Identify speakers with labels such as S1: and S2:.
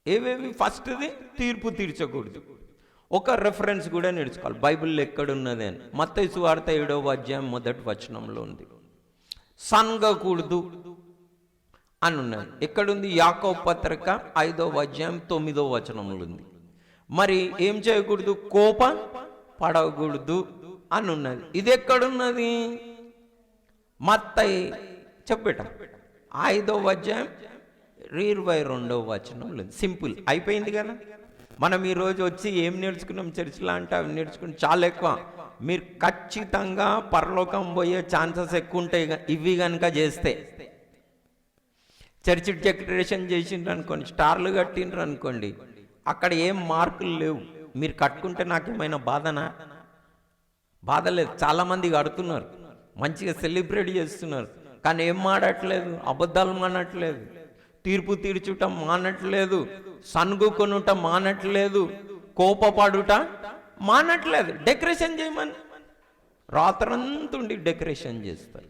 S1: ఏవేవి? ఫస్ట్ది తీర్పు తీర్చకూడదు. ఒక రెఫరెన్స్ కూడా నేర్చుకోవాలి, బైబిల్లో ఎక్కడున్నది అని. మత్తయి సువార్త 7వ అధ్యాయం 1వ వచనంలో ఉంది. సన్గకూడదు అని ఉన్నది. ఎక్కడుంది? యాకోబు పత్రిక 5వ అధ్యాయం 9వ వచనంలో ఉంది. మరి ఏం చేయకూడదు? కోప పడకూడదు అని ఉన్నది. ఇది ఎక్కడున్నది? మత్తయి చెప్పట 5వ అధ్యాయం 22వ వచనంలో. సింపుల్, అయిపోయింది కదా. మనం ఈరోజు వచ్చి ఏం నేర్చుకున్నాం చర్చిలో అంటే అవి నేర్చుకుని చాలా ఎక్కువ. మీరు ఖచ్చితంగా పరలోకం పోయే ఛాన్సెస్ ఎక్కువ ఉంటాయి ఇవి కనుక చేస్తే. చర్చి డెకరేషన్ చేసిండ్రు అనుకోండి, స్టార్లు కట్టిండ్రు అనుకోండి, అక్కడ ఏం మార్కులు లేవు. మీరు కట్టుకుంటే నాకేమైనా బాధనా? బాధ లేదు. చాలామంది కడుతున్నారు, మంచిగా సెలబ్రేట్ చేస్తున్నారు, కానీ ఏం మాడట్లేదు, అబద్ధాలు మానట్లేదు, తీర్పు తీర్చుట మానట్లేదు, సన్గుకొనుట మానట్లేదు, కోపపడుట మానట్లేదు. డెకరేషన్ చేయమని రాత్రంతుండి డెకరేషన్ చేస్తారు.